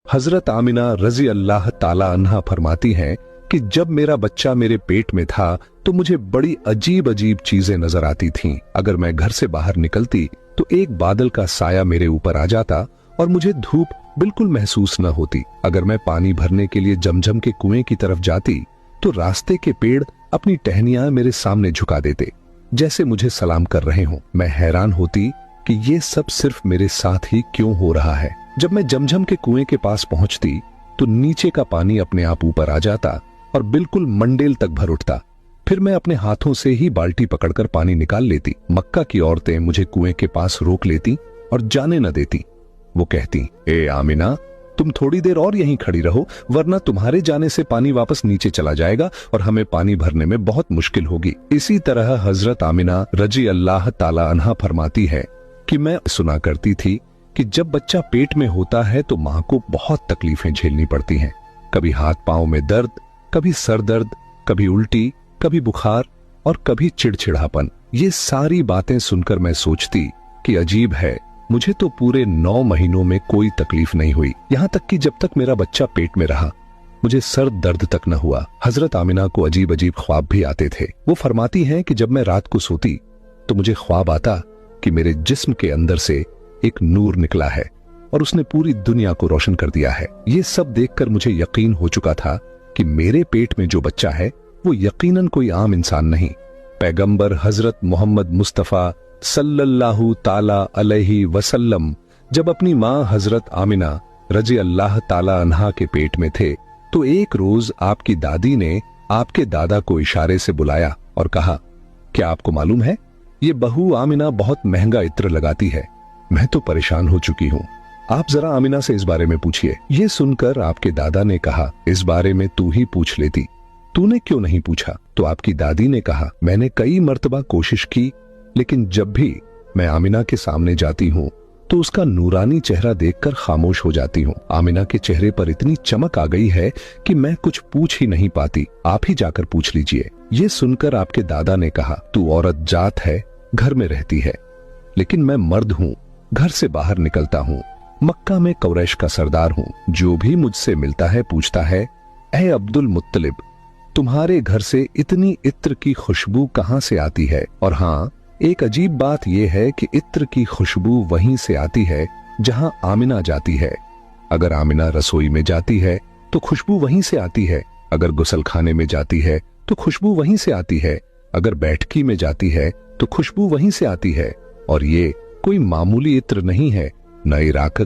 हजरत आमिना रजी अल्लाह ताला अन्हा फरमाती हैं कि जब मेरा बच्चा मेरे पेट में था तो मुझे बड़ी अजीब अजीब चीजें नजर आती थीं। अगर मैं घर से बाहर निकलती तो एक बादल का साया मेरे ऊपर आ जाता और मुझे धूप बिल्कुल महसूस न होती। अगर मैं पानी भरने के लिए जमजम के कुएं की तरफ जाती तो रास्ते के पेड़ अपनी टहनियां मेरे सामने झुका देते, जैसे मुझे सलाम कर रहे हों। मैं हैरान होती कि ये सब सिर्फ मेरे साथ ही क्यों हो रहा है। जब मैं जमजम के कुएं के पास पहुंचती तो नीचे का पानी अपने आप ऊपर आ जाता और बिल्कुल मंडेल तक भर उठता। फिर मैं अपने हाथों से ही बाल्टी पकड़कर पानी निकाल लेती। मक्का की औरतें मुझे कुएं के पास रोक लेती और जाने न देती। वो कहती, ए आमिना, तुम थोड़ी देर और यहीं खड़ी रहो, वरना तुम्हारे जाने से पानी वापस नीचे चला जाएगा और हमें पानी भरने में बहुत मुश्किल होगी। इसी तरह हजरत आमिना रजी अल्लाह ताला अन्हा फरमाती है कि मैं सुना करती थी कि जब बच्चा पेट में होता है तो मां को बहुत तकलीफें झेलनी पड़ती हैं। कभी हाथ पांव में दर्द, कभी सर दर्द, कभी उल्टी, कभी बुखार और कभी चिड़चिड़ापन। ये सारी बातें सुनकर मैं सोचती कि अजीब है, मुझे तो पूरे 9 महीनों में कोई तकलीफ नहीं हुई। यहां तक कि जब तक मेरा बच्चा पेट में रहा मुझे सर दर्द तक न हुआ। हजरत आमिना को अजीब अजीब ख्वाब भी आते थे। वो फरमाती हैं कि जब मैं रात को सोती तो मुझे ख्वाब आता कि मेरे जिस्म के अंदर से एक नूर निकला है और उसने पूरी दुनिया को रोशन कर दिया है। ये सब देखकर मुझे यकीन हो चुका था कि मेरे पेट में जो बच्चा है वो यकीनन कोई आम इंसान नहीं, पैगंबर हजरत मोहम्मद मुस्तफा सल्लल्लाहु ताला अलैहि वसल्लम जब अपनी मां हजरत आमिना रजी अल्लाह ताला अन्हा के पेट में थे तो एक रोज आपकी दादी ने आपके दादा को इशारे से बुलाया और कहा, क्या आपको मालूम है ये बहू आमिना बहुत महंगा इत्र लगाती है। मैं तो परेशान हो चुकी हूँ, आप जरा आमिना से इस बारे में पूछिए। ये सुनकर आपके दादा ने कहा, इस बारे में तू ही पूछ लेती, तूने क्यों नहीं पूछा? तो आपकी दादी ने कहा, मैंने कई मर्तबा कोशिश की, लेकिन जब भी मैं आमिना के सामने जाती हूँ तो उसका नूरानी चेहरा देखकर खामोश हो जाती हूँ। आमिना के चेहरे पर इतनी चमक आ गई है कि मैं कुछ पूछ ही नहीं पाती, आप ही जाकर पूछ लीजिए। ये सुनकर आपके दादा ने कहा, तू औरत जात है, घर में रहती है, लेकिन मैं मर्द हूँ, घर से बाहर निकलता हूँ, मक्का में कुरैश का सरदार हूँ। जो भी मुझसे मिलता है पूछता है, ऐ अब्दुल मुत्तलिब, तुम्हारे घर से इतनी इत्र की खुशबू कहाँ से आती है? और हाँ, एक अजीब बात यह है कि इत्र की खुशबू वहीं से आती है जहां आमिना जाती है। अगर आमिना रसोई में जाती है तो खुशबू वहीं से आती है, अगर गुसलखाने में जाती है तो खुशबू वहीं से आती है, अगर बैठकी में जाती है तो खुशबू वहीं से आती है। और ये कोई मामूली इत्र नहीं है, न इराक का